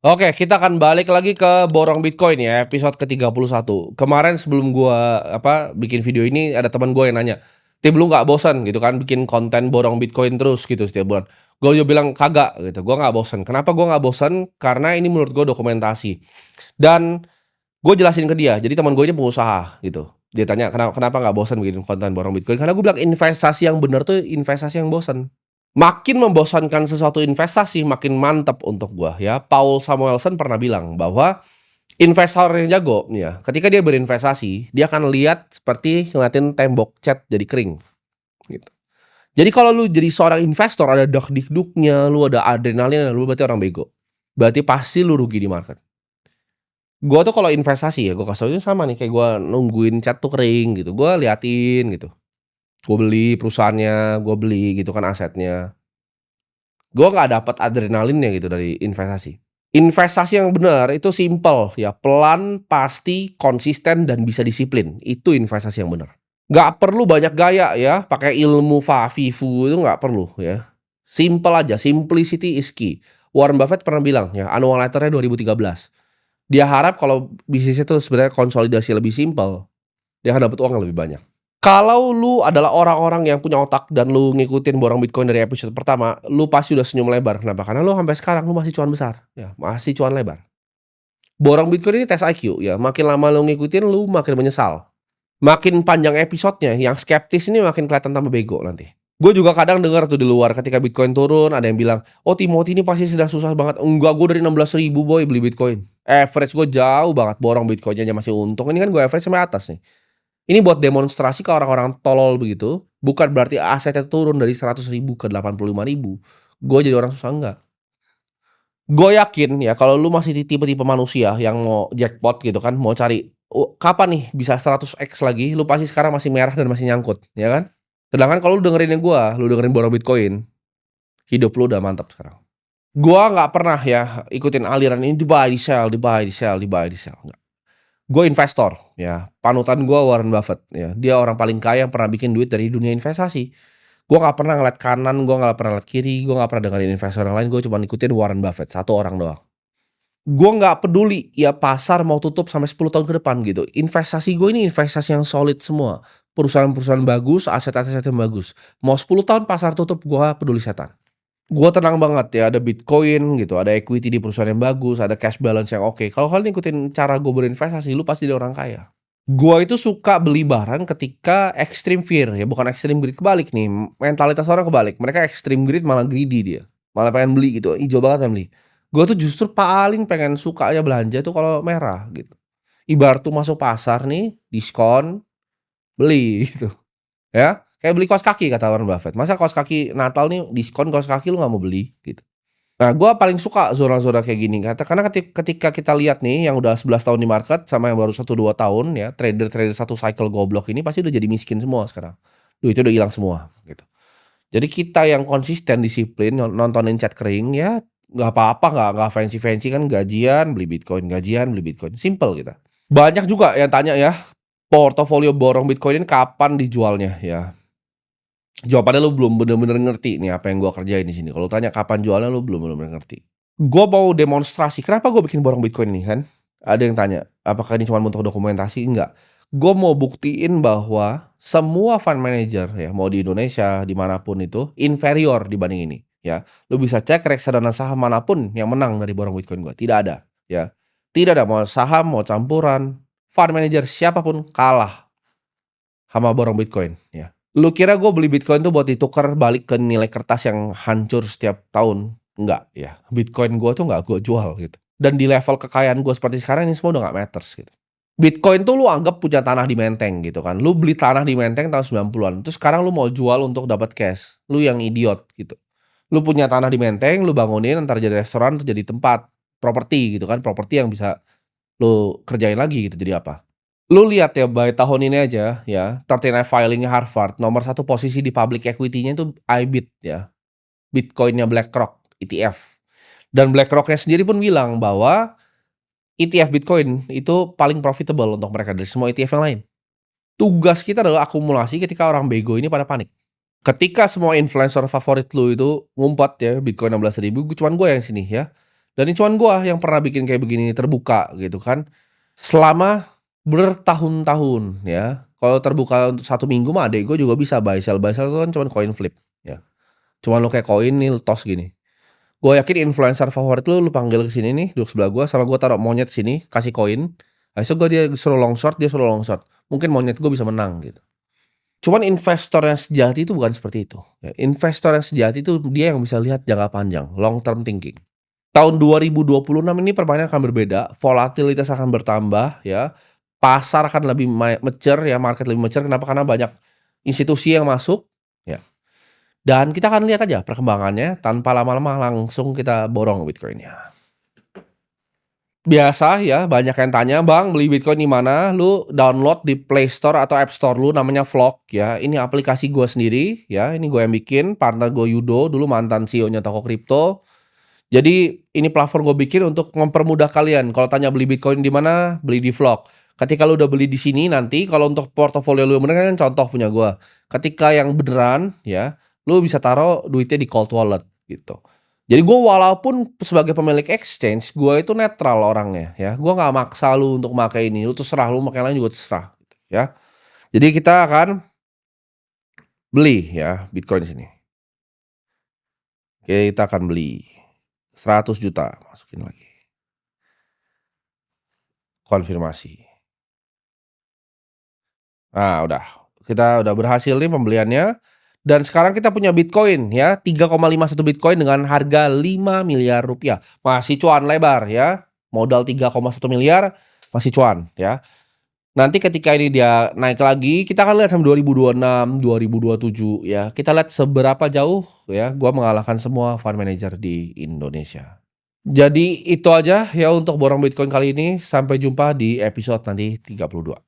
Oke, kita akan balik lagi ke Borong Bitcoin ya, episode ke-31. Kemarin sebelum gua, bikin video ini ada teman gua yang nanya, "Tim, lu nggak bosan gitu kan bikin konten borong Bitcoin terus gitu setiap bulan?" Gua juga bilang, "Kagak," gitu, "gua nggak bosan." Kenapa gua nggak bosan? Karena ini menurut gua dokumentasi. Dan gue jelasin ke dia, jadi teman gue ini pengusaha gitu. Dia tanya, kenapa nggak bosan bikin konten borong Bitcoin?" Karena gue bilang investasi yang bener tuh investasi yang bosan. Makin membosankan sesuatu investasi, makin mantap untuk gua ya. Paul Samuelson pernah bilang bahwa investor yang jago nih ya, ketika dia berinvestasi, dia akan lihat seperti ngeliatin tembok cat jadi kering, gitu. Jadi kalau lu jadi seorang investor ada dak-dikduknya, lu ada adrenalin, lu berarti orang bego. Berarti pasti lu rugi di market. Gua tuh kalau investasi ya, gua kasih taunya sama nih, kayak gua nungguin cat tuh kering gitu, gua liatin gitu. Gua beli perusahaannya, gua beli gitu kan asetnya. Gue nggak dapat adrenalinnya gitu dari investasi. Investasi yang benar itu simpel ya, pelan, pasti, konsisten, dan bisa disiplin. Itu investasi yang benar. Nggak perlu banyak gaya ya, pakai ilmu Fafifu itu nggak perlu ya. Simple aja, simplicity is key. Warren Buffett pernah bilang ya, annual letter-nya 2013. Dia harap kalau bisnisnya itu sebenarnya konsolidasi lebih simpel, dia akan dapat uang yang lebih banyak. Kalau lu adalah orang-orang yang punya otak dan lu ngikutin borong Bitcoin dari episode pertama, lu pasti udah senyum lebar. Kenapa? Karena lu sampai sekarang lu masih cuan besar, ya, masih cuan lebar. Borong Bitcoin ini tes IQ ya, makin lama lu ngikutin lu makin menyesal. Makin panjang episodenya, yang skeptis ini makin kelihatan tambah bego nanti. Gue juga kadang dengar tuh di luar ketika Bitcoin turun ada yang bilang, "Oh, Timothy ini pasti sedang susah banget." Enggak, gue dari 16.000 boy beli Bitcoin. Average gue jauh banget borong Bitcoinnya aja masih untung. Ini kan gue average sampai atas nih. Ini buat demonstrasi ke orang-orang tolol begitu, bukan berarti asetnya turun dari 100.000 ke 85.000. Gue jadi orang susah, enggak. Gue yakin ya kalau lu masih tipe-tipe manusia yang mau jackpot gitu kan, mau cari, kapan nih bisa 100x lagi, lu pasti sekarang masih merah dan masih nyangkut, ya kan? Sedangkan kalau lu dengerin yang gua, lu dengerin Borong Bitcoin, hidup lu udah mantap sekarang. Gua nggak pernah ya ikutin aliran ini di-buy, di-sell, di-buy, di-sell, di-buy, di-sell, enggak. Gue investor ya, panutan gue Warren Buffett ya, dia orang paling kaya yang pernah bikin duit dari dunia investasi. Gue nggak pernah ngeliat kanan, gue nggak pernah ngeliat kiri, gue nggak pernah dengerin investor yang lain, gue cuma ngikutin Warren Buffett, satu orang doang. Gue nggak peduli ya pasar mau tutup sampai 10 tahun ke depan gitu, investasi gue ini investasi yang solid semua, perusahaan-perusahaan bagus, aset-aset yang bagus. Mau 10 tahun pasar tutup, gue peduli setan. Gue tenang banget ya, ada Bitcoin gitu, ada equity di perusahaan yang bagus, ada cash balance yang oke. Kalau kalian ikutin cara gue berinvestasi, lu pasti jadi orang kaya. Gua itu suka beli barang ketika extreme fear ya, bukan extreme greed, kebalik nih, mentalitas orang kebalik. Mereka extreme greed malah greedy dia, malah pengen beli gitu, ijo banget pengen beli. Gua tuh justru paling pengen sukanya belanja tuh kalau merah gitu. Ibarat tuh masuk pasar nih, diskon, beli gitu, ya. Kayak beli kaos kaki kata Warren Buffett, "Masa kaos kaki Natal nih diskon kaos kaki lu nggak mau beli?" Gitu. Nah, gua paling suka zona-zona kayak gini, karena ketika kita lihat nih yang udah 11 tahun di market sama yang baru 1 2 tahun ya, trader-trader satu cycle goblok ini pasti udah jadi miskin semua sekarang. Duitnya udah hilang semua, gitu. Jadi kita yang konsisten, disiplin, nontonin chat kering, ya nggak apa-apa, nggak fancy-fancy kan, gajian, beli Bitcoin, simple kita. Banyak juga yang tanya ya, portofolio borong Bitcoin ini kapan dijualnya ya? Jawabannya lu belum bener-bener ngerti nih apa yang gua kerjain di sini. Kalau tanya kapan jualnya lu belum bener-bener ngerti. Gua mau demonstrasi, kenapa gua bikin borong Bitcoin ini kan? Ada yang tanya, apakah ini cuma untuk dokumentasi? Enggak. Gua mau buktiin bahwa semua fund manager ya, mau di Indonesia, dimanapun itu, inferior dibanding ini, ya. Lu bisa cek reksadana saham manapun yang menang dari borong Bitcoin gua, tidak ada, ya. Tidak ada, mau saham, mau campuran, fund manager siapapun kalah sama borong Bitcoin, ya. Lu kira gue beli Bitcoin tuh buat ditukar balik ke nilai kertas yang hancur setiap tahun? Enggak ya, Bitcoin gue tuh nggak gue jual gitu. Dan di level kekayaan gue seperti sekarang ini semua udah nggak matters gitu. Bitcoin tuh lu anggap punya tanah di Menteng gitu kan. Lu beli tanah di Menteng tahun 90-an, terus sekarang lu mau jual untuk dapat cash. Lu yang idiot gitu. Lu punya tanah di Menteng, lu bangunin entar jadi restoran, atau jadi tempat properti gitu kan, properti yang bisa lu kerjain lagi gitu, jadi apa? Lu lihat ya by tahun ini aja ya, 39 filing-nya Harvard, nomor satu posisi di public equity-nya itu IBIT ya, Bitcoin-nya BlackRock, ETF. Dan BlackRock-nya sendiri pun bilang bahwa ETF Bitcoin itu paling profitable untuk mereka dari semua ETF yang lain. Tugas kita adalah akumulasi ketika orang bego ini pada panik. Ketika semua influencer favorit lu itu ngumpat ya Bitcoin 16.000, cuman gue yang sini ya. Dan ini cuman gua yang pernah bikin kayak begini terbuka gitu kan, selama bertahun-tahun ya. Kalau terbuka untuk 1 minggu mah adek gua juga bisa buy sell itu kan cuman coin flip ya. Cuman lu kayak koin nih lu toss gini. Gua yakin influencer favorit lu panggil ke sini nih, duduk sebelah gua, sama gua taruh monyet sini, kasih koin, habis itu dia suruh long short, dia suruh long short. Mungkin monyet gua bisa menang gitu. Cuman investor yang sejati itu bukan seperti itu, ya. Investor yang sejati itu dia yang bisa lihat jangka panjang, long term thinking. Tahun 2026 ini permainan akan berbeda, volatilitas akan bertambah ya, pasar akan lebih mature ya, market lebih mature. Kenapa? Karena banyak institusi yang masuk ya, dan kita akan lihat aja perkembangannya tanpa lama-lama langsung kita borong Bitcoin-nya. Biasa ya, banyak yang tanya, "Bang, beli Bitcoin di mana?" Lu download di Play Store atau App Store lu, namanya Vlog ya. Ini aplikasi gua sendiri ya, ini gua yang bikin, partner gua Yudo, dulu mantan CEO-nya Toko Kripto. Jadi ini platform gue bikin untuk mempermudah kalian. Kalau tanya beli Bitcoin di mana, beli di Vlog. Ketika lu udah beli di sini, nanti kalau untuk portofolio lu yang bener kan contoh punya gua. Ketika yang beneran ya, lu bisa taruh duitnya di cold wallet gitu. Jadi gua walaupun sebagai pemilik exchange, gua itu netral orangnya ya. Gua nggak maksa lu untuk pakai ini, lu terserah, lu pakai lain juga terserah gitu ya. Jadi kita akan beli ya Bitcoin di sini. Oke, kita akan beli 100 juta, masukin lagi. Konfirmasi. Nah, udah. Kita udah berhasil nih pembeliannya. Dan sekarang kita punya Bitcoin ya, 3,51 Bitcoin dengan harga 5 miliar rupiah. Masih cuan lebar ya. Modal 3,1 miliar masih cuan ya. Nanti ketika ini dia naik lagi, kita akan lihat sampai 2026, 2027 ya. Kita lihat seberapa jauh ya gua mengalahkan semua fund manager di Indonesia. Jadi itu aja ya untuk borong Bitcoin kali ini. Sampai jumpa di episode nanti 32.